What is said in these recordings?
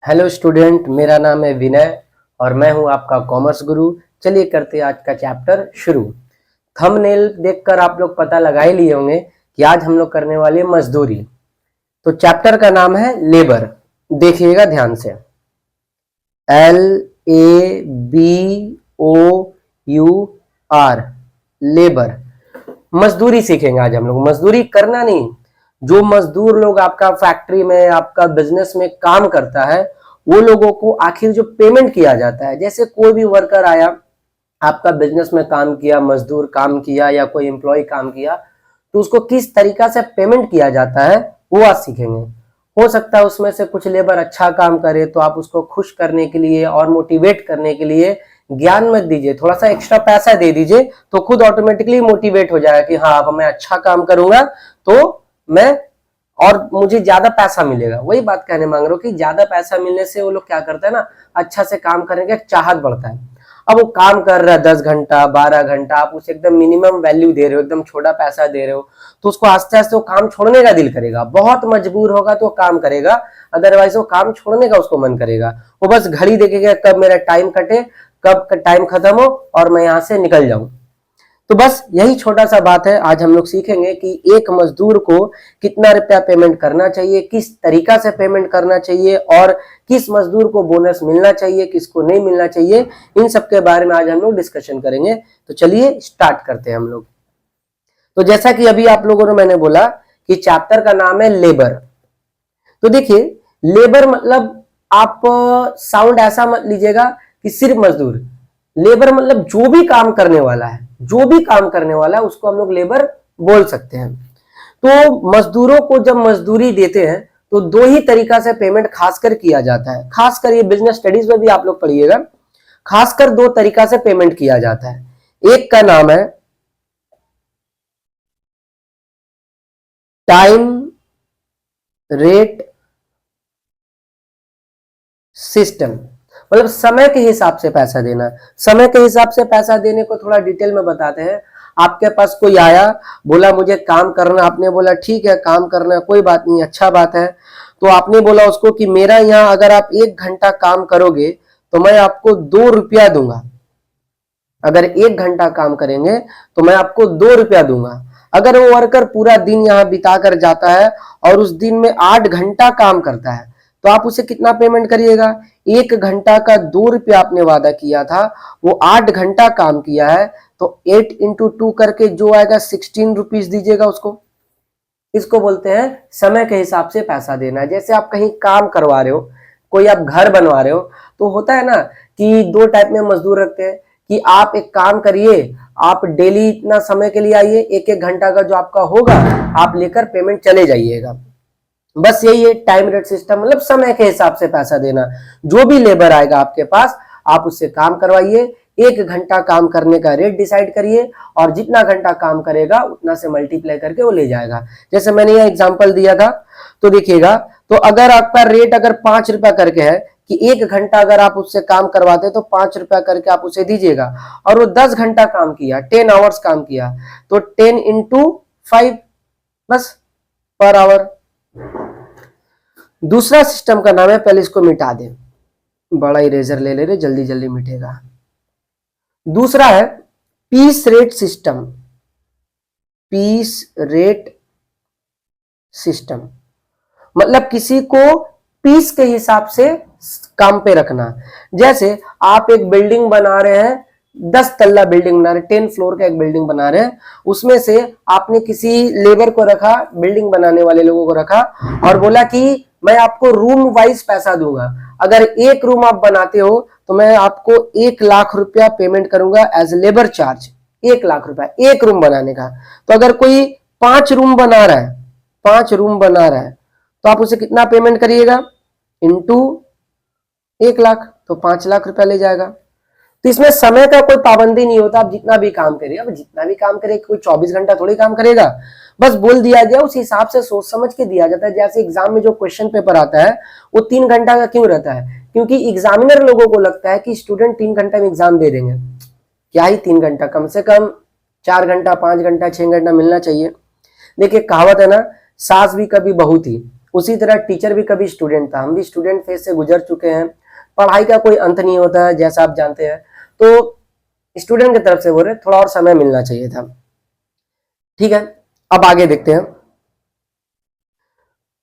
Hello student, मेरा नाम है विनय और मैं हूं आपका कॉमर्स गुरु। चलिए करते हैं आज का चैप्टर शुरू। थंबनेल देखकर आप लोग पता लगा ही लिए होंगे कि आज हम लोग करने वाले हैं मजदूरी। तो चैप्टर का नाम है लेबर। देखिएगा ध्यान से, LABOUR, लेबर। मजदूरी सीखेंगे आज हम लोग। मजदूरी करना नहीं, जो मजदूर लोग आपका फैक्ट्री में, आपका बिजनेस में काम करता है, वो लोगों को आखिर जो पेमेंट किया जाता है, जैसे कोई भी वर्कर आया, आपका बिजनेस में काम किया, मजदूर काम किया या कोई एम्प्लॉय काम किया, तो उसको किस तरीका से पेमेंट किया जाता है वो आज सीखेंगे। हो सकता है उसमें से कुछ लेबर अच्छा काम करे तो आप उसको खुश करने के लिए और मोटिवेट करने के लिए ज्ञान मत दीजिए, थोड़ा सा एक्स्ट्रा पैसा दे दीजिए, तो खुद ऑटोमेटिकली मोटिवेट हो जाएगा कि हाँ अब मैं अच्छा काम करूंगा तो मैं और मुझे ज्यादा पैसा मिलेगा। वही बात कहने मांग रहा हूँ कि ज्यादा पैसा मिलने से वो लोग क्या करता है ना, अच्छा से काम करने का चाहत बढ़ता है। अब वो काम कर रहा है 10 घंटा 12 घंटा, आप उसे एकदम मिनिमम वैल्यू दे रहे हो, एकदम छोटा पैसा दे रहे हो, तो उसको आस्ते आस्ते वो काम छोड़ने का दिल करेगा। बहुत मजबूर होगा तो काम करेगा, अदरवाइज वो काम छोड़ने का उसको मन करेगा। वो बस घड़ी देखेगा कब मेरा टाइम कटे, कब टाइम खत्म हो और मैं यहां से निकल जाऊं। तो बस यही छोटा सा बात है। आज हम लोग सीखेंगे कि एक मजदूर को कितना रुपया पेमेंट करना चाहिए, किस तरीका से पेमेंट करना चाहिए और किस मजदूर को बोनस मिलना चाहिए, किसको नहीं मिलना चाहिए। इन सब के बारे में आज हम लोग डिस्कशन करेंगे। तो चलिए स्टार्ट करते हैं हम लोग। तो जैसा कि अभी आप लोगों ने मैंने बोला कि चैप्टर का नाम है लेबर। तो देखिए, लेबर मतलब आप साउंड ऐसा मत लीजिएगा कि सिर्फ मजदूर। लेबर मतलब जो भी काम करने वाला है, जो भी काम करने वाला है उसको हम लोग लेबर बोल सकते हैं। तो मजदूरों को जब मजदूरी देते हैं तो दो ही तरीका से पेमेंट खासकर किया जाता है। खासकर ये बिजनेस स्टडीज में भी आप लोग पढ़िएगा, खासकर दो तरीका से पेमेंट किया जाता है। एक का नाम है टाइम रेट सिस्टम, मतलब समय के हिसाब से पैसा देना। समय के हिसाब से पैसा देने को थोड़ा डिटेल में बताते हैं। आपके पास कोई आया, बोला मुझे काम करना, आपने बोला ठीक है काम करना, कोई बात नहीं, अच्छा बात है। तो आपने बोला उसको कि मेरा यहाँ अगर आप 1 घंटा काम करोगे तो मैं आपको 2 रुपया दूंगा। अगर 1 घंटा काम करेंगे तो मैं आपको 2 रुपया दूंगा। अगर वो वर्कर पूरा दिन यहाँ बिता कर जाता है और उस दिन में 8 घंटा काम करता है तो आप उसे कितना पेमेंट करिएगा? 1 घंटा का 2 रुपया आपने वादा किया था, वो 8 घंटा काम किया है तो 8 × 2 करके जो आएगा 16 रुपीज दीजिएगा उसको। इसको बोलते हैं समय के हिसाब से पैसा देना। जैसे आप कहीं काम करवा रहे हो, कोई आप घर बनवा रहे हो, तो होता है ना कि दो टाइप में मजदूर रखते हैं कि आप एक काम करिए, आप डेली इतना समय के लिए आइए, 1-1 घंटा का जो आपका होगा आप लेकर पेमेंट चले जाइएगा। बस यही है टाइम रेट सिस्टम, मतलब समय के हिसाब से पैसा देना। जो भी लेबर आएगा आपके पास आप उससे काम करवाइए, 1 घंटा काम करने का रेट डिसाइड करिए और जितना घंटा काम करेगा उतना से मल्टीप्लाई करके वो ले जाएगा। जैसे मैंने यह एग्जांपल दिया था, तो देखिएगा, तो अगर आपका रेट अगर 5 रुपया करके है कि 1 घंटा अगर आप उससे काम करवाते तो 5 रुपया करके आप उसे दीजिएगा, और वो 10 घंटा काम किया, 10 आवर्स काम किया, तो 10 × 5 बस पर आवर। दूसरा सिस्टम का नाम है, पहले इसको मिटा दें, बड़ा इरेजर ले ले रहे, जल्दी जल्दी मिटेगा। दूसरा है piece rate system. Piece rate system मतलब किसी को पीस के हिसाब से काम पे रखना। जैसे आप एक बिल्डिंग बना रहे हैं, 10 तल्ला बिल्डिंग बना रहे हैं, 10 फ्लोर का एक बिल्डिंग बना रहे हैं, उसमें से आपने किसी लेबर को रखा, बिल्डिंग बनाने वाले लोगों को रखा और बोला कि मैं आपको रूम वाइज पैसा दूंगा। अगर एक रूम आप बनाते हो तो मैं आपको 1 लाख रुपया पेमेंट करूंगा एज लेबर चार्ज। 1 लाख रुपया एक रूम बनाने का। तो अगर कोई 5 रूम बना रहा है, 5 रूम बना रहा है, तो आप उसे कितना पेमेंट करिएगा? इंटू 1 लाख, तो 5 लाख रुपया ले जाएगा। तो इसमें समय का कोई पाबंदी नहीं होता, आप जितना भी काम करिए। अब जितना भी काम करे, कोई 24 घंटा थोड़ी काम करेगा, बस बोल दिया गया उस हिसाब से सोच समझ के दिया जाता है। जैसे एग्जाम में जो क्वेश्चन पेपर आता है वो 3 घंटा का क्यों रहता है? क्योंकि एग्जामिनर लोगों को लगता है कि स्टूडेंट 3 घंटा में एग्जाम दे देंगे। क्या ही 3 घंटा, कम से कम 4 घंटा 5 घंटा 6 घंटा मिलना चाहिए। देखिए कहावत है ना, सास भी कभी बहू थी, उसी तरह टीचर भी कभी स्टूडेंट था, हम भी स्टूडेंट फेज से गुजर चुके हैं। पढ़ाई का कोई अंत नहीं होता है जैसा आप जानते हैं, तो स्टूडेंट की तरफ से बोल रहे थोड़ा और समय मिलना चाहिए था। ठीक है, अब आगे देखते हैं।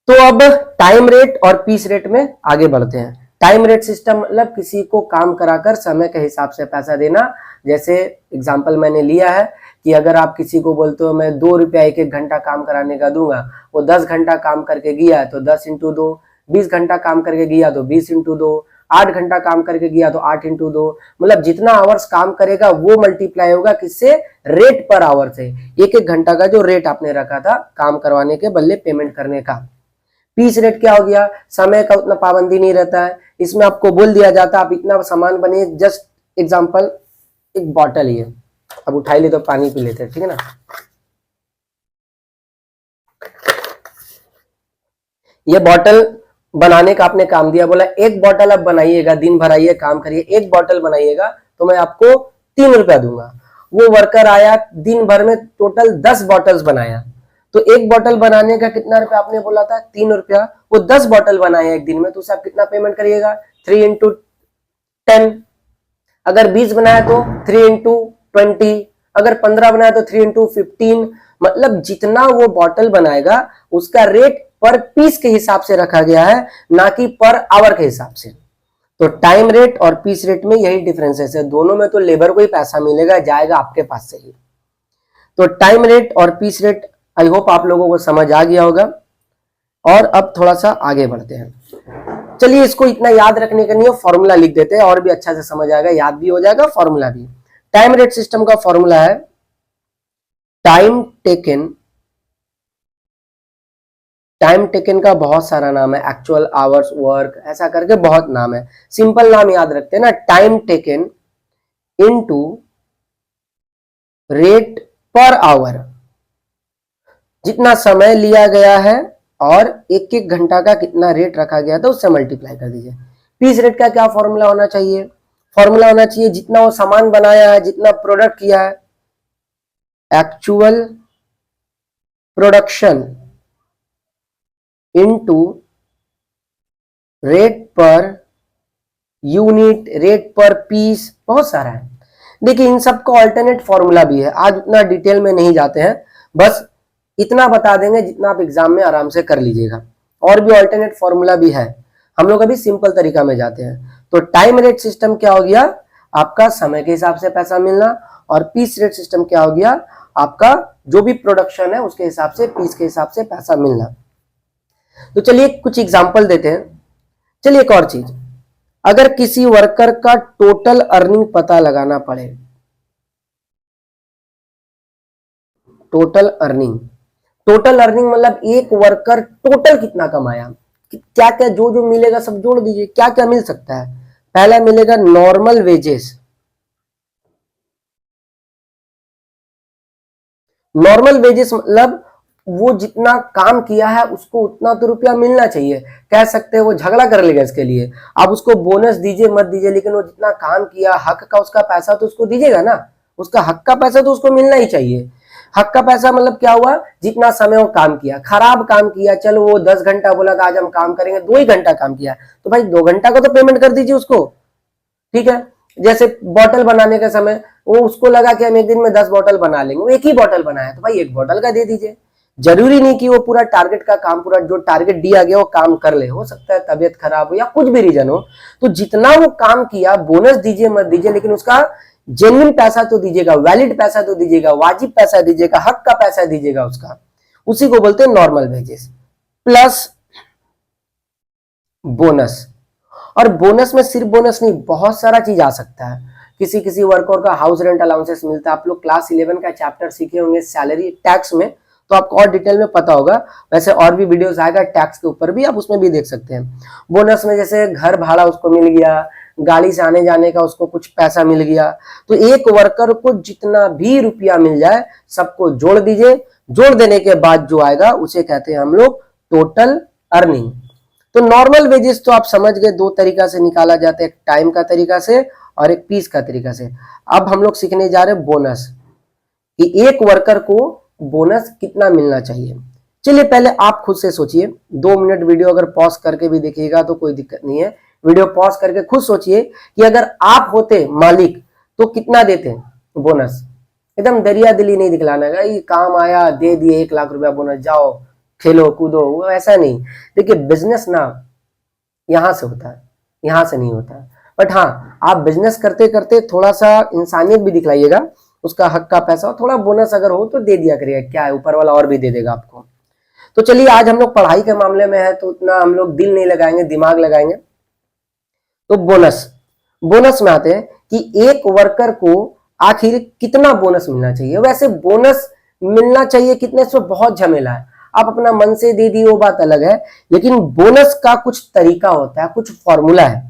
तो अब टाइम रेट और पीस रेट में आगे बढ़ते हैं। टाइम रेट सिस्टम मतलब किसी को काम कराकर समय के हिसाब से पैसा देना। जैसे एग्जांपल मैंने लिया है कि अगर आप किसी को बोलते हो मैं 2 रुपया एक एक घंटा काम कराने का दूंगा, वो 10 घंटा काम करके गया तो 10 इंटू 2, 20 घंटा काम करके गया तो 20 इंटू 2, 8 घंटा काम करके गया तो 8 इंटू 2, मतलब जितना आवर्स काम करेगा वो मल्टीप्लाई होगा किससे, रेट पर आवर से। एक एक घंटा का जो रेट आपने रखा था काम करवाने के बदले पेमेंट करने का। पीस रेट क्या हो गया, समय का उतना पाबंदी नहीं रहता है, इसमें आपको बोल दिया जाता है आप इतना सामान बने। जस्ट एग्जांपल, एक बॉटल ही है, अब उठाई ले तो पानी पी लेते हैं, ठीक है ना। ये बॉटल बनाने का आपने काम दिया, बोला एक बॉटल अब बनाइएगा, दिन भर आइए काम करिए, एक बॉटल बनाइएगा तो मैं आपको 3 रुपया दूंगा। वो वर्कर आया दिन भर में टोटल 10 बॉटल्स बनाया, तो एक बॉटल बनाने का कितना रुपया आपने बोला था, 3 रुपया। वो 10 बॉटल बनाया एक दिन में, तो उसे आप कितना पेमेंट करिएगा, 3 इंटू 10। अगर 20 बनाया तो 3 इंटू 20, अगर 15 बनाया तो 3 इंटू 15। मतलब जितना वो बॉटल बनाएगा उसका रेट पर पीस के हिसाब से रखा गया है, ना कि पर आवर के हिसाब से। तो टाइम रेट और पीस रेट में यही डिफरेंसेस है, दोनों में तो लेबर को ही पैसा मिलेगा, जाएगा आपके पास से ही। तो टाइम रेट और पीस रेट आई होप आप लोगों को समझ आ गया होगा। और अब थोड़ा सा आगे बढ़ते हैं। चलिए, इसको इतना याद रखने का नहीं है, फॉर्मूला लिख देते हैं और भी अच्छा से समझ आएगा, याद भी हो जाएगा, फॉर्मूला भी। टाइम रेट सिस्टम का फॉर्मूला है टाइम टेकन। टाइम टेकन का बहुत सारा नाम है, एक्चुअल आवर्स वर्क, ऐसा करके बहुत नाम है। सिंपल नाम याद रखते हैं ना, time taken into rate per our. जितना समय लिया गया है और एक एक घंटा का कितना रेट रखा गया था उससे मल्टीप्लाई कर दीजिए। पीस रेट का क्या फॉर्मूला होना चाहिए, फॉर्मूला होना चाहिए जितना वो सामान बनाया है, जितना प्रोडक्ट किया है, actual production into rate per unit, rate पर पीस, बहुत सारा है। देखिए इन सबका ऑल्टरनेट फॉर्मूला भी है, आज उतना डिटेल में नहीं जाते हैं, बस इतना बता देंगे जितना आप एग्जाम में आराम से कर लीजिएगा। और भी ऑल्टरनेट फॉर्मूला भी है, हम लोग अभी सिंपल तरीका में जाते हैं। तो टाइम रेट सिस्टम क्या हो गया, आपका समय के हिसाब से पैसा मिलना, और पीस रेट सिस्टम क्या हो गया, आपका जो भी प्रोडक्शन है उसके हिसाब से, पीस के हिसाब से पैसा मिलना। तो चलिए कुछ एग्जाम्पल देते हैं। चलिए एक और चीज, अगर किसी वर्कर का टोटल अर्निंग पता लगाना पड़े, टोटल अर्निंग, टोटल अर्निंग मतलब एक वर्कर टोटल कितना कमाया, क्या क्या जो जो मिलेगा सब जोड़ दीजिए, क्या क्या मिल सकता है। पहला मिलेगा नॉर्मल वेजेस। नॉर्मल वेजेस मतलब वो जितना काम किया है उसको उतना तो रुपया मिलना चाहिए। कह सकते हैं वो झगड़ा कर लेगा इसके लिए, आप उसको बोनस दीजिए मत दीजिए, लेकिन वो जितना काम किया हक का उसका पैसा तो उसको दीजिएगा ना, उसका हक का पैसा तो उसको मिलना ही चाहिए। हक का पैसा मतलब क्या हुआ, जितना समय वो काम किया, खराब काम किया, चलो वो 10 घंटा बोला था आज हम काम करेंगे, 2 ही घंटा काम किया, तो भाई 2 घंटा का तो पेमेंट कर दीजिए उसको, ठीक है। जैसे बॉटल बनाने का समय, वो उसको लगा कि हम एक दिन में 10 बॉटल बना लेंगे, वो एक ही बॉटल बनाया तो भाई 1 बॉटल का दे दीजिए। जरूरी नहीं कि वो पूरा टारगेट का काम, पूरा जो टारगेट दिया गया वो काम कर ले, हो सकता है तबियत खराब हो या कुछ भी रीजन हो, तो जितना वो काम किया बोनस दीजिए मत दीजिए, लेकिन उसका जेन्युइन पैसा तो दीजिएगा, वैलिड पैसा तो दीजिएगा, वाजिब पैसा दीजिएगा, हक का पैसा दीजिएगा उसका, उसी को बोलते हैं नॉर्मल वेजेस प्लस बोनस। और बोनस में सिर्फ बोनस नहीं, बहुत सारा चीज आ सकता है। किसी किसी वर्कर का हाउस रेंट अलाउंसेस मिलता है, आप लोग क्लास 11 का चैप्टर सीखे होंगे सैलरी टैक्स में, तो आपको और डिटेल में पता होगा। वैसे और भी वीडियोस आएगा टैक्स के ऊपर भी, आप उसमें भी देख सकते हैं। बोनस में जैसे घर भाड़ा उसको मिल गया, गाड़ी से आने जाने का उसको कुछ पैसा मिल गया, तो एक वर्कर को जितना भी रुपया मिल जाए सबको जोड़ दीजिए, जोड़ देने के बाद जो आएगा उसे कहते हैं हम लोग टोटल अर्निंग। तो नॉर्मल वेजेस तो आप समझ गए, 2 तरीका से निकाला जाता है, एक टाइम का तरीका से और एक पीस का तरीका से। अब हम लोग सीखने जा रहे हैं बोनस, कि एक वर्कर को बोनस कितना मिलना चाहिए। चलिए पहले आप खुद से सोचिए, 2 मिनट वीडियो अगर पॉज करके भी देखिएगा तो कोई दिक्कत नहीं है। वीडियो पॉज करके खुद सोचिए कि अगर आप होते मालिक तो कितना देते बोनस। एकदम दरिया दिली नहीं दिखलाना है, ये काम आया दे दिए 1 लाख रुपया बोनस, जाओ खेलो कूदो, वो ऐसा नहीं। देखिए बिजनेस ना यहां से होता है, यहां से नहीं होता है। बट हाँ, आप बिजनेस करते करते थोड़ा सा इंसानियत भी दिखलाइएगा, उसका हक का पैसा थोड़ा बोनस अगर हो तो दे दिया करिएगा, क्या है ऊपर वाला और भी दे देगा आपको। तो चलिए आज हम लोग पढ़ाई के मामले में है तो उतना हम लोग दिल नहीं लगाएंगे, दिमाग लगाएंगे। तो बोनस, बोनस में आते हैं कि एक वर्कर को आखिर कितना बोनस मिलना चाहिए। वैसे बोनस मिलना चाहिए कितने, से बहुत झमेला है, आप अपना मन से दे दी वो बात अलग है, लेकिन बोनस का कुछ तरीका होता है, कुछ फॉर्मूला है।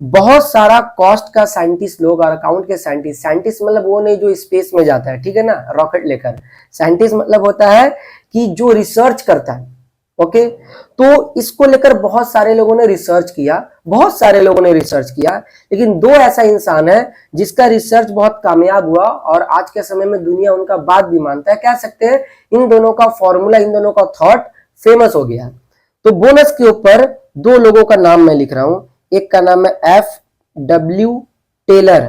बहुत सारा कॉस्ट का साइंटिस्ट लोग और अकाउंट के साइंटिस्ट, साइंटिस्ट मतलब वो नहीं जो स्पेस में जाता है, ठीक है ना, रॉकेट लेकर। साइंटिस्ट मतलब होता है कि जो रिसर्च करता है। ओके, तो इसको लेकर बहुत सारे लोगों ने रिसर्च किया, बहुत सारे लोगों ने रिसर्च किया, लेकिन दो ऐसा इंसान है जिसका रिसर्च बहुत कामयाब हुआ और आज के समय में दुनिया उनका बात भी मानता है। कह सकते हैं इन दोनों का फॉर्मूला, इन दोनों का थॉट फेमस हो गया। तो बोनस के ऊपर 2 लोगों का नाम मैं लिख रहा हूं। एक का नाम है F.W. टेलर,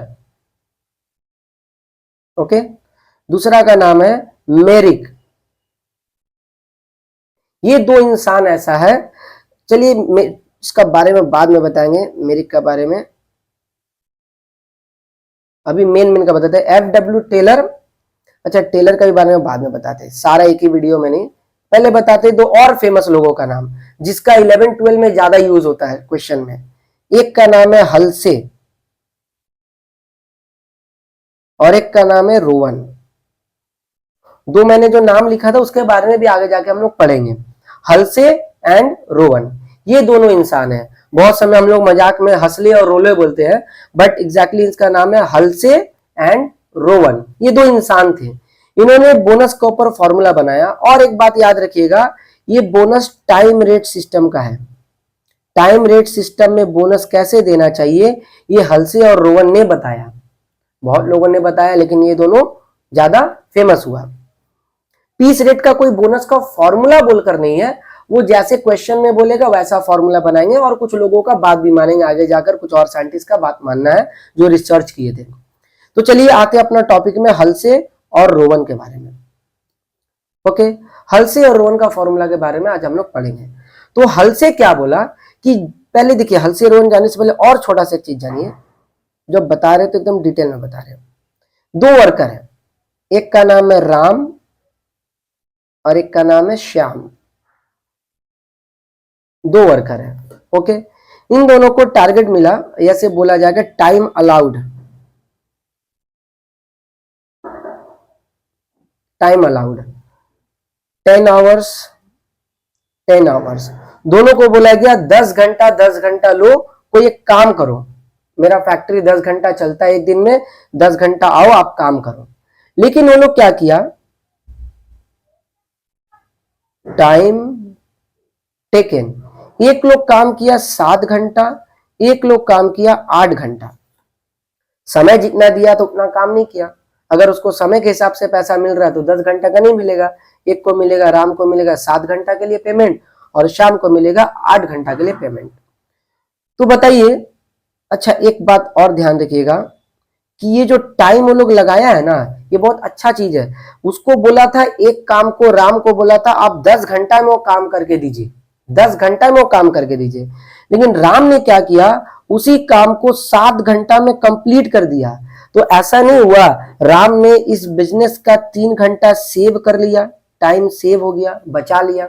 ओके, दूसरा का नाम है मेरिक। ये 2 इंसान ऐसा है, चलिए इसका बारे में बाद में बताएंगे, मेरिक का बारे में। अभी मेन का बताते हैं F.W. टेलर। अच्छा, टेलर का भी बारे में बाद में बताते हैं, सारा एक ही वीडियो में नहीं। पहले बताते हैं 2 और फेमस लोगों का नाम जिसका 11-12 में ज्यादा यूज होता है क्वेश्चन में। एक का नाम है हल्से और एक का नाम है रोवन। 2 मैंने जो नाम लिखा था उसके बारे में भी आगे जाके हम लोग पढ़ेंगे। हल्से एंड रोवन, ये दोनों इंसान हैं। बहुत समय हम लोग मजाक में हंसले और रोले बोलते हैं, बट एग्जैक्टली इसका नाम है हल्से एंड रोवन। ये 2 इंसान थे, इन्होंने बोनस के ऊपर फॉर्मूला बनाया। और एक बात याद रखिएगा, ये बोनस टाइम रेट सिस्टम का है। टाइम रेट सिस्टम में बोनस कैसे देना चाहिए ये हल्से और रोवन ने बताया। बहुत लोगों ने बताया लेकिन ये दोनों ज्यादा फेमस हुआ। पीस रेट का कोई बोनस का फॉर्मूला बोलकर नहीं है, वो जैसे क्वेश्चन में बोलेगा वैसा फॉर्मूला बनाएंगे और कुछ लोगों का बात भी मानेंगे, आगे जाकर कुछ और साइंटिस्ट का बात मानना है जो रिसर्च किए थे। तो चलिए आते हैं अपना टॉपिक में, हल्से और रोवन के बारे में। ओके, हल्से और रोवन का फॉर्मूला के बारे में आज हम लोग पढ़ेंगे। तो हल्से क्या बोला कि पहले देखिए, हल्से रोवन जानने से पहले और छोटा सा एक चीज जानिए, जब बता रहे तो एकदम डिटेल में बता रहे हो। 2 वर्कर है, एक का नाम है राम और एक का नाम है श्याम। 2 वर्कर है, ओके। इन दोनों को टारगेट मिला, ऐसे बोला जाएगा time allowed, time allowed 10 hours 10 hours. दोनों को बोला गया 10 घंटा 10 घंटा लो, कोई एक काम करो, मेरा फैक्ट्री 10 घंटा चलता है एक दिन में, 10 घंटा आओ आप काम करो। लेकिन वो लोग क्या किया, टाइम टेकन, एक लोग काम किया 7 घंटा, एक लोग काम किया 8 घंटा। समय जितना दिया तो उतना काम नहीं किया। अगर उसको समय के हिसाब से पैसा मिल रहा है तो 10 घंटा का नहीं मिलेगा। एक को मिलेगा, राम को मिलेगा 7 घंटा के लिए पेमेंट और शाम को मिलेगा 8 घंटा के लिए पेमेंट। तो बताइए, अच्छा एक बात और ध्यान रखिएगा कि ये जो टाइम वो लोग लगाया है ना, ये बहुत अच्छा चीज है। उसको बोला था एक काम को, राम को बोला था आप 10 घंटा में वो काम करके दीजिए, 10 घंटा में वो काम करके दीजिए। लेकिन राम ने क्या किया, उसी काम को 7 घंटा में कंप्लीट कर दिया। तो ऐसा नहीं हुआ, राम ने इस बिजनेस का 3 घंटा सेव कर लिया, टाइम सेव हो गया, बचा लिया।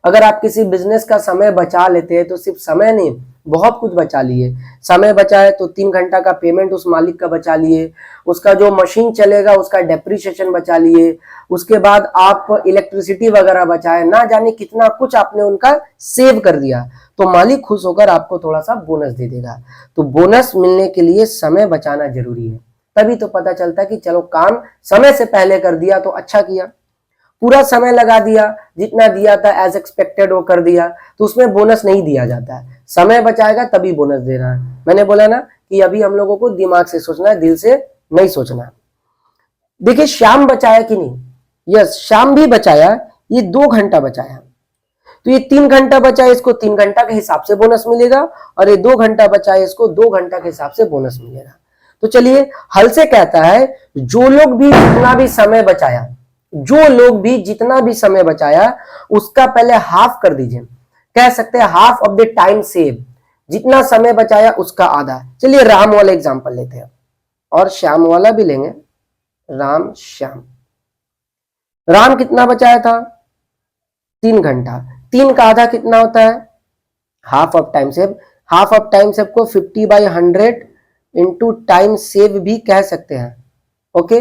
अगर आप किसी बिजनेस का समय बचा लेते हैं तो सिर्फ समय नहीं, बहुत कुछ बचा लिए। समय बचा है तो 3 घंटा का पेमेंट उस मालिक का बचा लिए, उसका जो मशीन चलेगा उसका डेप्रिसिएशन बचा लिए, उसके बाद आप इलेक्ट्रिसिटी वगैरह बचाए, ना जाने कितना कुछ आपने उनका सेव कर दिया। तो मालिक खुश होकर आपको थोड़ा सा बोनस दे देगा। तो बोनस मिलने के लिए समय बचाना जरूरी है, तभी तो पता चलता है कि चलो काम समय से पहले कर दिया तो अच्छा किया। पूरा समय लगा दिया, जितना दिया था एज एक्सपेक्टेड वो कर दिया, तो उसमें बोनस नहीं दिया जाता है। समय बचाएगा तभी बोनस देना है। मैंने बोला ना कि अभी हम लोगों को दिमाग से सोचना है, दिल से नहीं सोचना है। देखिए श्याम बचाया कि नहीं, यस श्याम भी बचाया। ये 2 घंटा बचाया, तो ये 3 घंटा बचा है, इसको 3 घंटा के हिसाब से बोनस मिलेगा, और ये 2 घंटा बचा है, इसको 2 घंटा के हिसाब से बोनस मिलेगा। तो चलिए हल से कहता है जो लोग भी जितना भी समय बचाया, जो लोग भी जितना भी समय बचाया उसका पहले हाफ कर दीजिए, कह सकते हैं half of the time save, जितना समय बचाया उसका आधा। चलिए राम वाला एग्जांपल लेते हैं और श्याम वाला भी लेंगे, राम श्याम। राम कितना बचाया था? 3 घंटा। 3 का आधा कितना होता है? Half of time save. Half of time save को 50/100 इंटू टाइम सेव भी कह सकते हैं। ओके,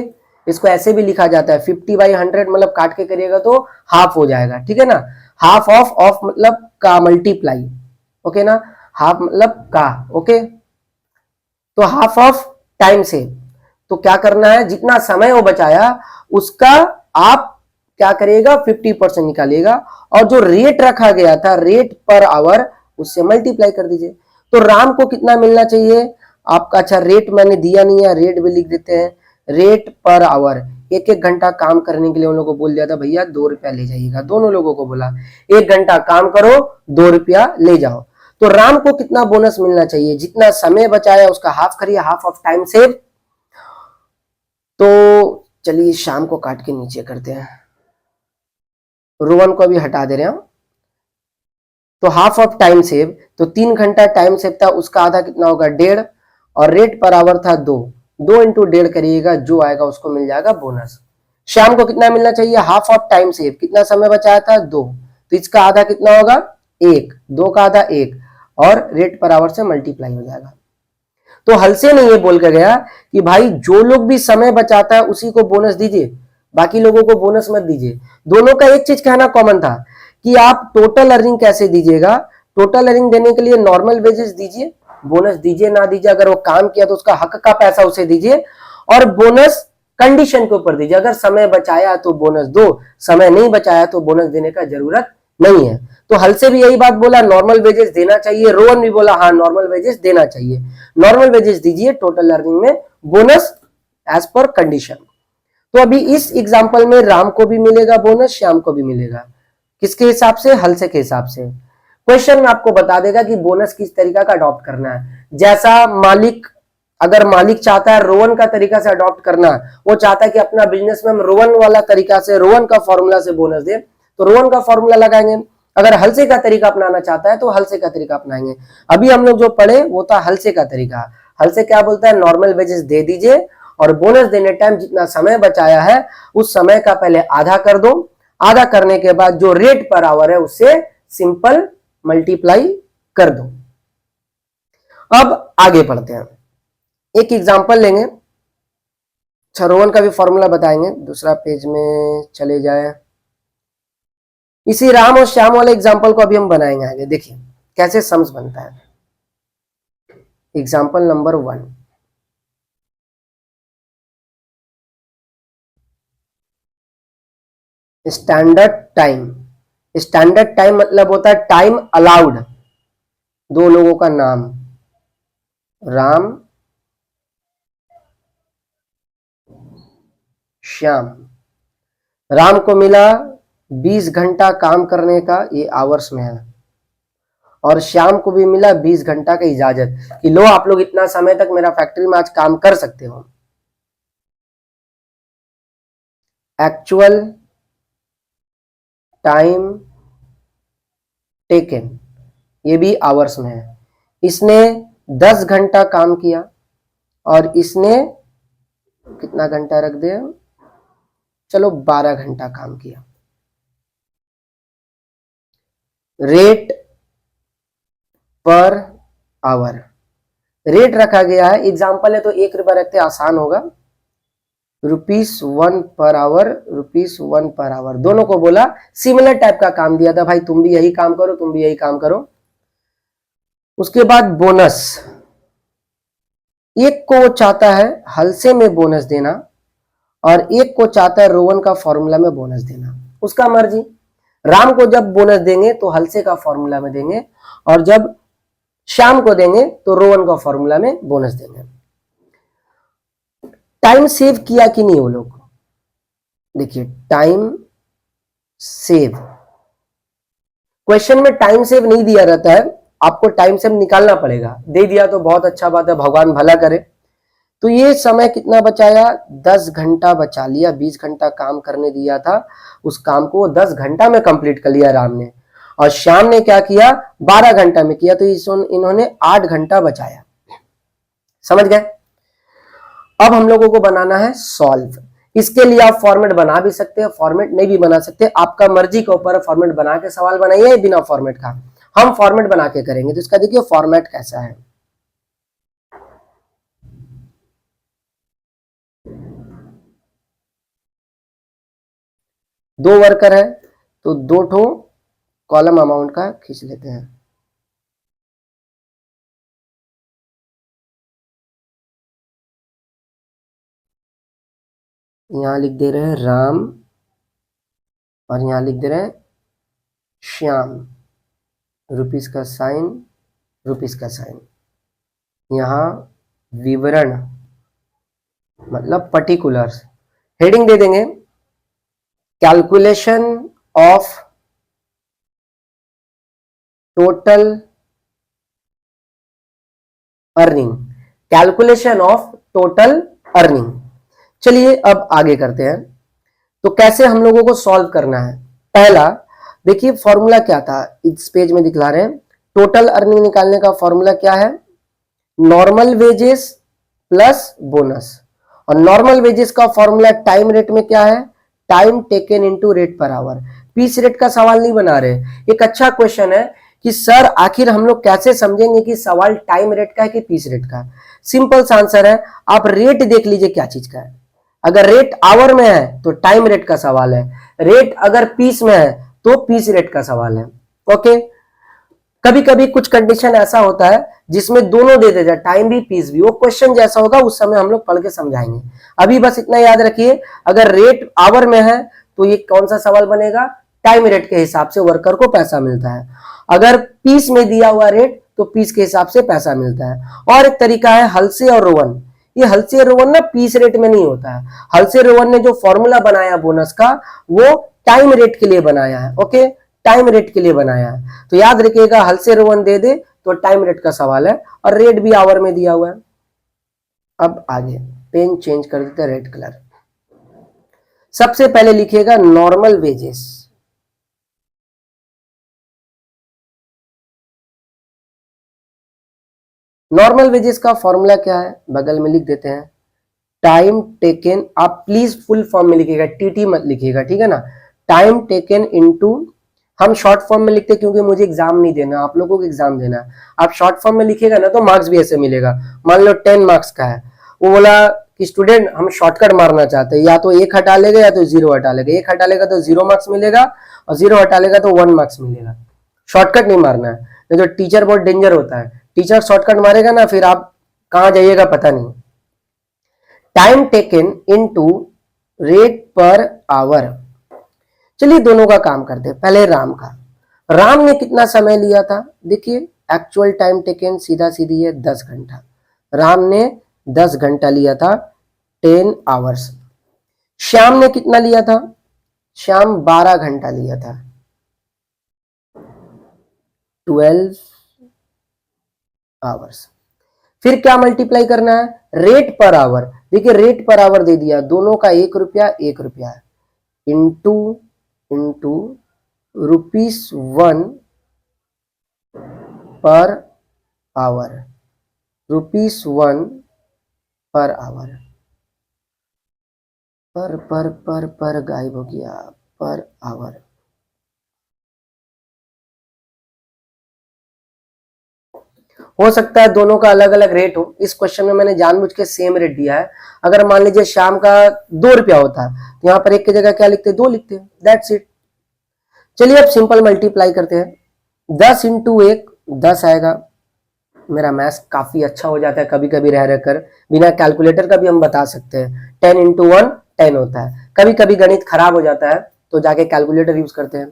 इसको ऐसे भी लिखा जाता है 50/100, मतलब काट के करिएगा तो हाफ हो जाएगा, ठीक है ना। हाफ ऑफ मतलब का मल्टीप्लाई, ओके ना, हाफ मतलब का, ओके। तो हाफ ऑफ टाइम सेव, तो क्या करना है, जितना समय वो बचाया उसका आप क्या करिएगा 50% निकालिएगा, और जो रेट रखा गया था रेट पर आवर उससे मल्टीप्लाई कर दीजिए। तो राम को कितना मिलना चाहिए आपका? अच्छा रेट मैंने दिया नहीं है, रेट भी लिख देते हैं, रेट पर आवर। 1-1 घंटा काम करने के लिए उन लोगों को बोल दिया था भैया 2 रुपया ले जाइएगा, दोनों लोगों को बोला 1 घंटा काम करो 2 रुपया ले जाओ। तो राम को कितना बोनस मिलना चाहिए? जितना समय बचाया उसका हाफ करिए, हाफ ऑफ टाइम सेव। तो चलिए शाम को काट के नीचे करते हैं, रोवन को भी हटा दे रहे हैं। तो हाफ ऑफ टाइम सेव, तो 3 घंटा टाइम सेव था, उसका आधा कितना होगा? 1.5, और रेट पर आवर था 2, 2 इंटू 1.5 करिएगा, जो आएगा उसको मिल जाएगा बोनस। शाम को कितना मिलना चाहिए? हाफ ऑफ टाइम सेव, कितना समय बचाया था? 2, तो इसका आधा कितना होगा? 1, 2 का आधा 1, और रेट पर आवर से मल्टीप्लाई हो जाएगा। तो हल से ने ये बोल कर गया कि भाई जो लोग भी समय बचाता है उसी को बोनस दीजिए, बाकी लोगों को बोनस मत दीजिए। दोनों का एक चीज कहना कॉमन था कि आप टोटल अर्निंग कैसे दीजिएगा, टोटल अर्निंग देने के लिए नॉर्मल वेजेस दीजिए, बोनस दीजिए ना दीजिए, अगर वो काम किया तो उसका हक का पैसा उसे दीजिए, और बोनस कंडीशन के ऊपर दीजिए, अगर समय बचाया तो बोनस दो, समय नहीं बचाया तो बोनस देने का जरूरत नहीं है। तो हल से भी यही बात बोला, नॉर्मल वेजेस देना चाहिए, रोहन भी बोला हाँ नॉर्मल वेजेस देना चाहिए, नॉर्मल वेजेस दीजिए, टोटल अर्निंग में बोनस एज पर कंडीशन। तो अभी इस एग्जांपल में राम को भी मिलेगा बोनस, श्याम को भी मिलेगा, किसके हिसाब से? हल से के हिसाब से। क्वेश्चन में आपको बता देगा कि बोनस किस तरीका का अडॉप्ट करना है। जैसा मालिक, अगर मालिक चाहता है रोहन का तरीका से अडॉप्ट करना, वो चाहता है कि अपना बिजनेस में हम रोहन वाला तरीका से, रोहन का फॉर्मूला से बोनस दे, तो रोहन का फॉर्मूला लगाएंगे। अगर हलसे का तरीका अपनाना चाहता है तो हलसे का तरीका अपनाएंगे। अभी हम लोग जो पढ़े वो था हलसे का तरीका। हलसे क्या बोलता है? नॉर्मल वेजेस दे दीजिए, और बोनस देने टाइम जितना समय बचाया है उस समय का पहले आधा कर दो, आधा करने के बाद जो रेट पर आवर है उससे सिंपल मल्टीप्लाई कर दो। अब आगे बढ़ते हैं, एक एग्जांपल लेंगे। रोहन का भी फॉर्मूला बताएंगे, दूसरा पेज में चले जाए। इसी राम और श्याम वाले एग्जांपल को अभी हम बनाएंगे आगे, देखिए कैसे सम्स बनता है। Example number 1, standard time. Standard time मतलब होता है टाइम अलाउड। दो लोगों का नाम, राम श्याम। राम को मिला 20 घंटा काम करने का, ये आवर्स में है, और श्याम को भी मिला 20 घंटा का इजाजत कि लो आप लोग इतना समय तक मेरा फैक्ट्री में आज काम कर सकते हो। एक्चुअल टाइम टेकन, ये भी आवर्स में है। इसने 10 घंटा काम किया और इसने कितना घंटा रख दे, चलो 12 घंटा काम किया। रेट पर आवर, रेट रखा गया है, एग्जांपल है तो 1 रुपया रखते आसान होगा, ₹1 पर आवर, ₹1 पर आवर। दोनों को बोला सिमिलर टाइप का काम दिया था, भाई तुम भी यही काम करो, तुम भी यही काम करो। उसके बाद बोनस, एक को चाहता है हलसे में बोनस देना और एक को चाहता है रोहन का फॉर्मूला में बोनस देना, उसका मर्जी। राम को जब बोनस देंगे तो हलसे का फॉर्मूला में देंगे, और जब श्याम को देंगे तो रोहन का फॉर्मूला में बोनस देंगे। टाइम सेव किया कि नहीं वो लोग? देखिए टाइम सेव। क्वेश्चन में टाइम सेव नहीं दिया रहता है, आपको टाइम सेव निकालना पड़ेगा। दे दिया तो बहुत अच्छा बात है, भगवान भला करे। तो ये समय कितना बचाया, 10 घंटा बचा लिया। 20 घंटा काम करने दिया था, उस काम को 10 घंटा में कंप्लीट कर लिया राम ने, और श्याम ने क्या किया, 12 घंटा में किया। तो इन्होंने 8 घंटा बचाया। समझ गए। अब हम लोगों को बनाना है सॉल्व। इसके लिए आप फॉर्मेट बना भी सकते हैं, फॉर्मेट नहीं भी बना सकते, आपका मर्जी के ऊपर। फॉर्मेट बना के सवाल बनाइए बिना फॉर्मेट का, हम फॉर्मेट बना के करेंगे। तो इसका देखिए फॉर्मेट कैसा है। दो वर्कर है तो दो ठो कॉलम अमाउंट का खींच लेते हैं। यहां लिख दे रहे हैं राम और यहां लिख दे रहे हैं श्याम। रुपीस का साइन, रुपीस का साइन। यहां विवरण मतलब पर्टिकुलर्स। हेडिंग दे देंगे calculation of total earning, calculation of total earning. चलिए अब आगे करते हैं। तो कैसे हम लोगों को सॉल्व करना है। पहला देखिए फॉर्मूला क्या था, इस पेज में दिखला रहे हैं। टोटल अर्निंग निकालने का फॉर्मूला क्या है, नॉर्मल वेजेस प्लस बोनस। और नॉर्मल वेजेस का फॉर्मूला टाइम रेट में क्या है, time taken into rate per hour. Piece rate का सवाल नहीं बना रहे। एक अच्छा क्वेश्चन है कि सर आखिर हम लोग कैसे समझेंगे कि सवाल टाइम रेट का है कि पीस रेट का। सिंपल सा आंसर है, आप रेट देख लीजिए क्या चीज का है। अगर रेट आवर में है तो टाइम रेट का सवाल है, रेट अगर पीस में है तो पीस रेट का सवाल है। ओके। कभी कभी कुछ कंडीशन ऐसा होता है जिसमें दोनों दे देगा, टाइम भी पीस भी। वो क्वेश्चन जैसा होगा उस समय हम लोग पढ़ के समझाएंगे। अभी बस इतना याद रखिए, अगर रेट आवर में है तो ये कौन सा सवाल बनेगा, टाइम रेट के हिसाब से वर्कर को पैसा मिलता है। अगर पीस में दिया हुआ रेट तो पीस के हिसाब से पैसा मिलता है। और एक तरीका है हलसे और रोवन। ये हलसे और रोवन ना पीस रेट में नहीं होता है। हलसे रोवन ने जो फॉर्मूला बनाया बोनस का वो टाइम रेट के लिए बनाया है। ओके, टाइम रेट के लिए बनाया है। तो याद रखिएगा हलसे रोवन दे दे तो टाइम रेट का सवाल है, और रेट भी आवर में दिया हुआ है। अब आगे पेन चेंज कर देते हैं रेड कलर। सबसे पहले लिखिएगा नॉर्मल वेजेस। नॉर्मल वेजेस का फॉर्मूला क्या है, बगल में लिख देते हैं टाइम टेकन। आप प्लीज फुल फॉर्म में लिखिएगा, टीटी मत लिखिएगा, ठीक है ना। टाइम टेकन इनटू, हम शॉर्ट फॉर्म में लिखते हैं क्योंकि मुझे एग्जाम नहीं देना, आप लोगों को एग्जाम देना है। आप शॉर्ट फॉर्म में लिखिएगा ना तो मार्क्स भी ऐसे मिलेगा। मान लो 10 मार्क्स का है, वो बोला कि स्टूडेंट हम शॉर्टकट मारना चाहते हैं, या तो 1 हटा लेगा या तो 0 हटा लेगा। 1 हटा लेगा तो 0 मार्क्स मिलेगा और 0 हटा लेगा तो 1 मार्क्स मिलेगा। शॉर्टकट नहीं मारना है, नहीं तो टीचर बहुत डेंजर होता है। टीचर शॉर्टकट मारेगा ना फिर आप कहां जाइएगा पता नहीं। Time taken into rate per our. चलिए दोनों का काम करते हैं। पहले राम का, राम ने कितना समय लिया था, देखिए एक्चुअल टाइम टेकन सीधा सीधी है 10 घंटा। राम ने 10 घंटा लिया था, 10 आवर्स। श्याम ने कितना लिया था, श्याम 12 घंटा लिया था, 12 आवर्स। फिर क्या मल्टीप्लाई करना है, रेट पर आवर। देखिए रेट पर आवर दे दिया, दोनों का 1 रुपया 1 रुपया, into into ₹1 per hour, ₹1 per hour. पर गायब हो गया, पर आवर। हो सकता है दोनों का अलग अलग रेट हो। इस क्वेश्चन में मैंने जानबूझ के सेम रेट दिया है। अगर मान लीजिए शाम का 2 रुपया होता तो यहाँ पर 1 की जगह क्या लिखते, 2 लिखते, दैट्स इट। चलिए अब सिंपल मल्टीप्लाई करते हैं। 10 इंटू 1 10 आएगा। मेरा मैथ्स काफी अच्छा हो जाता है कभी कभी रह रहकर, बिना कैलकुलेटर का भी हम बता सकते हैं। 10 इंटू 1 10 होता है। कभी कभी गणित खराब हो जाता है तो जाके कैलकुलेटर यूज करते हैं।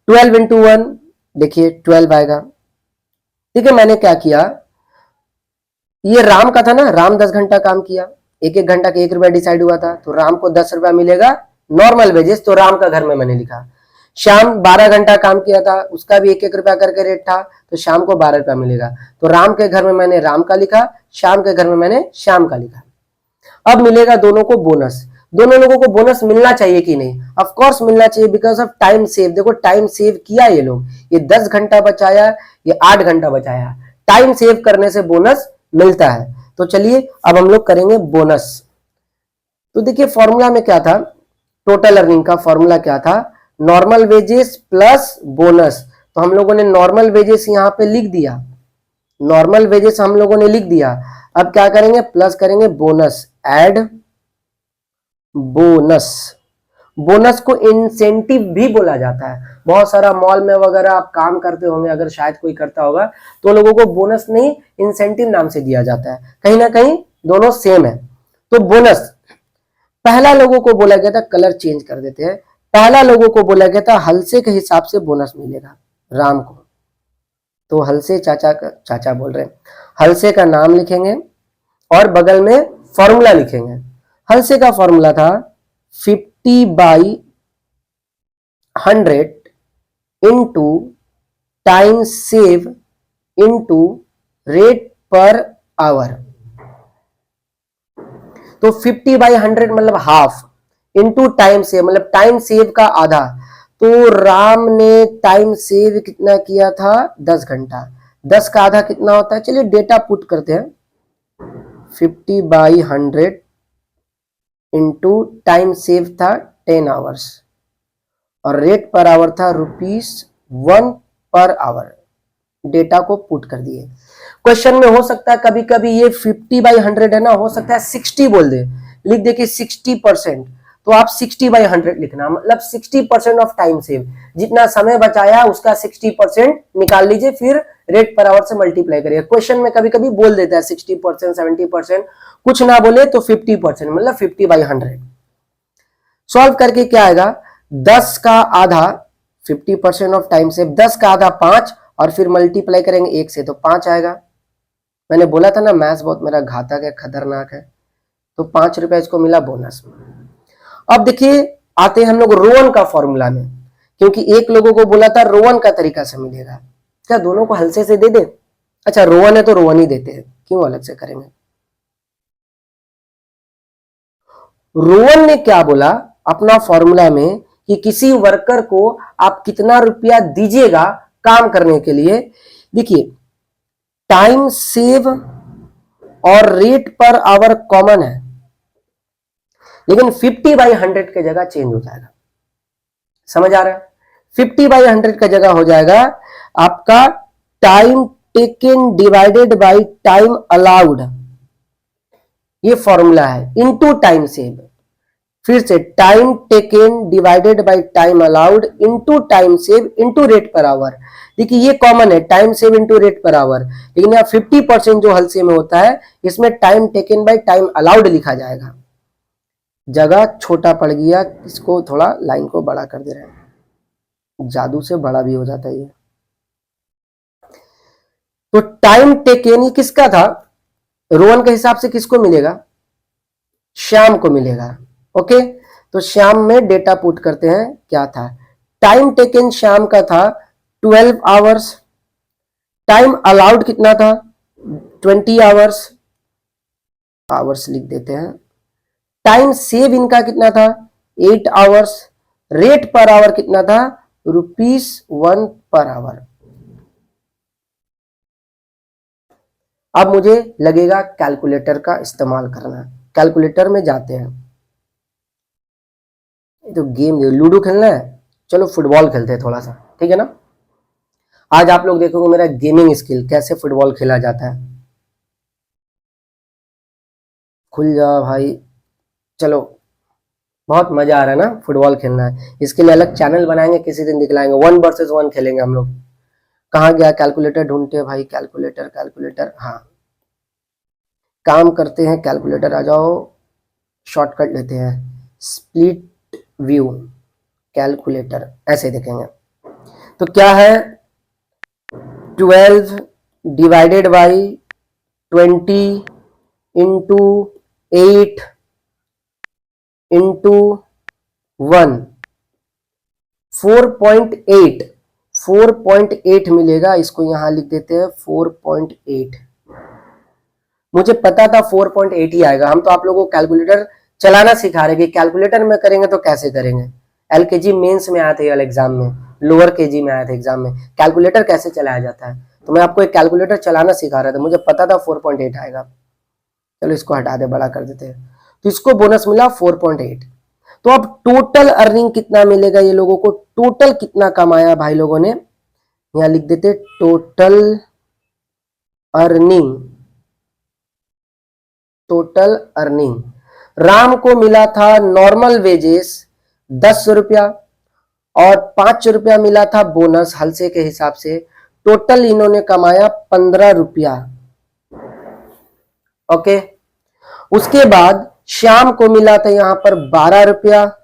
12 इंटू 1 देखिए 12 आएगा। ठीक है, मैंने क्या किया, ये राम का था ना, राम 10 घंटा काम किया, 1-1 घंटा के 1 रुपया डिसाइड हुआ था, तो राम को 10 रुपया मिलेगा नॉर्मल वेजेस, तो राम का घर में मैंने लिखा। श्याम 12 घंटा काम किया था, उसका भी 1-1 रुपया करके रेट था, तो शाम को 12 रुपया मिलेगा। तो राम के घर में मैंने राम का लिखा, श्याम के घर में मैंने श्याम का लिखा। अब मिलेगा दोनों को बोनस। दोनों लोगों को बोनस मिलना चाहिए कि नहीं? ऑफ कोर्स मिलना चाहिए, बिकॉज ऑफ टाइम सेव। देखो टाइम सेव किया ये लोग, ये 10 घंटा बचाया, ये 8 घंटा बचाया। टाइम सेव करने से बोनस मिलता है। तो चलिए अब हम लोग करेंगे बोनस। तो देखिए फॉर्मूला में क्या था, टोटल अर्निंग का फॉर्मूला क्या था, नॉर्मल वेजेस प्लस बोनस। तो हम लोगों ने नॉर्मल वेजेस यहां पे लिख दिया, नॉर्मल वेजेस हम लोगों ने लिख दिया। अब क्या करेंगे, प्लस करेंगे बोनस, ऐड बोनस। बोनस को इंसेंटिव भी बोला जाता है। बहुत सारा मॉल में वगैरह आप काम करते होंगे, अगर शायद कोई करता होगा, तो लोगों को बोनस नहीं इंसेंटिव नाम से दिया जाता है। कहीं ना कहीं दोनों सेम है। तो बोनस पहला लोगों को बोला गया था, कलर चेंज कर देते हैं, पहला लोगों को बोला गया था हलसे के हिसाब से बोनस मिलेगा राम को। तो हलसे चाचा बोल रहे हैं, हलसे का नाम लिखेंगे और बगल में फॉर्मूला लिखेंगे। हलसे का फॉर्मूला था 50/100 into time save into rate per our. तो 50/100 मतलब हाफ, इंटू टाइम सेव मतलब टाइम सेव का आधा। तो राम ने टाइम सेव कितना किया था, 10 घंटा। 10 का आधा कितना होता है, चलिए डेटा पुट करते हैं। 50/100 इंटू टाइम सेव था 10 आवर्स और रेट पर आवर था ₹1 पर आवर। डेटा को पुट कर दिए। क्वेश्चन में हो सकता है कभी कभी ये 50/100 है ना, हो सकता है 60 बोल दे, लिख दे कि 60%। तो आप 60/100 लिखना, मतलब 60% ऑफ टाइम सेव, जितना समय बचाया उसका 60% निकाल लीजिए, फिर रेट पर आवर से मल्टीप्लाई करिए। क्वेश्चन में कभी कभी बोल देता है 60%, 70%, कुछ ना बोले तो 50% मतलब 50/100। सॉल्व करके क्या आएगा, 10 का आधा 50% ऑफ टाइम सेव, 10 का आधा 5 और फिर मल्टीप्लाई करेंगे 1 से तो 5 आएगा। मैंने बोला था ना मैथ्स बहुत मेरा घातक है, खतरनाक है। तो 5 रुपया इसको मिला बोनस। अब देखिए आते हैं हम लोग रोवन का फॉर्मूला में, क्योंकि एक लोगों को बोला था रोवन का तरीका से मिलेगा। क्या दोनों को हलसे से दे दे? अच्छा रोवन है तो रोवन ही देते हैं, क्यों अलग से करेंगे। रोवन ने क्या बोला अपना फॉर्मूला में कि किसी वर्कर को आप कितना रुपया दीजिएगा काम करने के लिए। देखिए टाइम सेव और रेट पर आवर कॉमन है, लेकिन 50/100 के जगह चेंज हो जाएगा। समझ आ रहा है? 50/100 का जगह हो जाएगा आपका time taken divided by time allowed, ये फॉर्मूला है, इनटू टाइम सेव। फिर से time taken divided by time allowed into time save into rate per our. देखिए ये कॉमन है, time save into rate per our, लेकिन यहाँ 50% जो हलसे में होता है इसमें time taken by time allowed लिखा जाएगा। जगह छोटा पड़ गया, इसको थोड़ा लाइन को बड़ा कर दे रहे हैं, जादू से बड़ा भी हो जाता है ये। तो टाइम टेकन ये किसका था, रोहन के हिसाब से किसको मिलेगा, श्याम को मिलेगा। ओके तो श्याम में डेटा पुट करते हैं, क्या था, टाइम टेकन श्याम का था 12 आवर्स, टाइम अलाउड कितना था 20 आवर्स, आवर्स लिख देते हैं। टाइम सेव इनका कितना था 8 आवर्स, रेट पर आवर कितना था ₹1 पर आवर। अब मुझे लगेगा कैलकुलेटर का इस्तेमाल करना, कैलकुलेटर में जाते हैं। तो गेम लूडो खेलना है, चलो फुटबॉल खेलते हैं थोड़ा सा, ठीक है ना। आज आप लोग देखोगे मेरा गेमिंग स्किल कैसे फुटबॉल खेला जाता है। खुल जाओ भाई, चलो बहुत मजा आ रहा है ना, फुटबॉल खेलना है। इसके लिए अलग चैनल बनाएंगे, किसी दिन दिखलाएंगे, 1 वर्सेस 1 खेलेंगे हम लोग। कहाँ गया कैलकुलेटर, ढूंढते हैं भाई, कैलकुलेटर कैलकुलेटर, हाँ काम करते हैं, कैलकुलेटर आ जाओ, शॉर्टकट लेते हैं, स्प्लिट व्यू कैलकुलेटर, ऐसे देखेंगे। तो क्या है 12 डिवाइडेड बाई 20 इंटू 8 इंटू 1 4.8 मिलेगा, इसको यहां लिख देते हैं 4.8। मुझे पता था 4.8 ही आएगा। हम तो आप लोगों को कैलकुलेटर चलाना सिखा रहे कि कैलकुलेटर में करेंगे तो कैसे करेंगे। एलकेजी मेंस में आया था ये एग्जाम में, लोअर केजी में आया था एग्जाम में, कैलकुलेटर कैसे चलाया जाता है। तो मैं आपको एक कैलकुलेटर चलाना सिखा रहा था, मुझे पता था 4.8 आएगा। चलो इसको हटा दे, बड़ा कर देते हैं। तो इसको बोनस मिला 4.8। तो अब टोटल अर्निंग कितना मिलेगा ये लोगों को, टोटल कितना कमाया भाई लोगों ने, यहां लिख देते total earning. Total earning Ram को मिला था नॉर्मल वेजेस 10 रुपया और 5 रुपया मिला था बोनस हलसे के हिसाब से। टोटल इन्होंने कमाया 15 रुपया। ओके, उसके बाद श्याम को मिला था यहां पर 12 रुपया,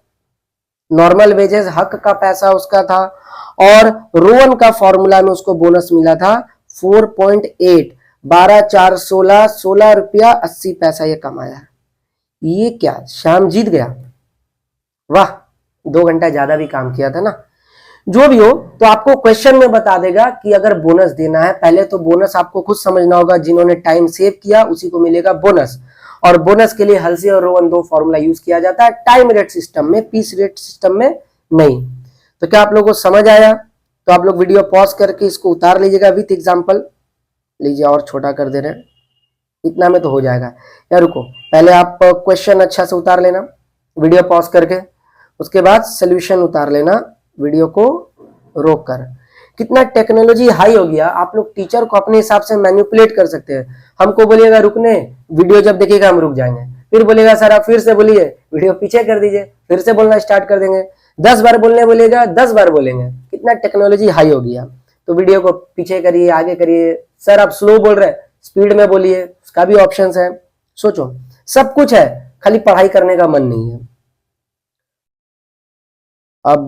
नॉर्मल वेजेस हक का पैसा उसका था। और रोहन का फॉर्मूला में उसको बोनस मिला था 4.8, 12 4 16, 16 रुपया 80 पैसा ये कमाया। ये क्या, श्याम जीत गया, वाह, 2 घंटा ज्यादा भी काम किया था ना। जो भी हो, तो आपको क्वेश्चन में बता देगा कि अगर बोनस देना है, पहले तो बोनस आपको खुद समझना होगा। जिन्होंने टाइम सेव किया उसी को मिलेगा बोनस। और बोनस के लिए हलसे और रोहन 2 फॉर्मूला यूज किया जाता है, टाइम रेट सिस्टम में, पीस रेट सिस्टम में नहीं। तो क्या आप लोगों को समझ आया? तो आप लोग वीडियो पॉज करके इसको उतार लीजिएगा विथ एग्जाम्पल। लीजिए, और छोटा कर दे रहे हैं, इतना में तो हो जाएगा। या रुको, पहले आप क्वेश्चन अच्छा से उतार लेना वीडियो पॉज करके, उसके बाद सोल्यूशन उतार लेना वीडियो को रोक कर। कितना टेक्नोलॉजी हाई हो गया, आप लोग टीचर को अपने हिसाब से मैनिपुलेट कर सकते हैं। हमको बोलिएगा रुकने, वीडियो जब देखिएगा हम रुक जाएंगे, फिर बोलेगा सर आप फिर से बोलिए, वीडियो पीछे कर दीजिए, फिर से बोलना स्टार्ट कर देंगे। 10 बार बोलने बोलेगा 10 बार बोलेंगे। कितना टेक्नोलॉजी हाई हो गया। तो वीडियो को पीछे करिए, आगे करिए। सर आप स्लो बोल रहे, स्पीड में बोलिए, उसका भी ऑप्शन है। सोचो, सब कुछ है, खाली पढ़ाई करने का मन नहीं है। अब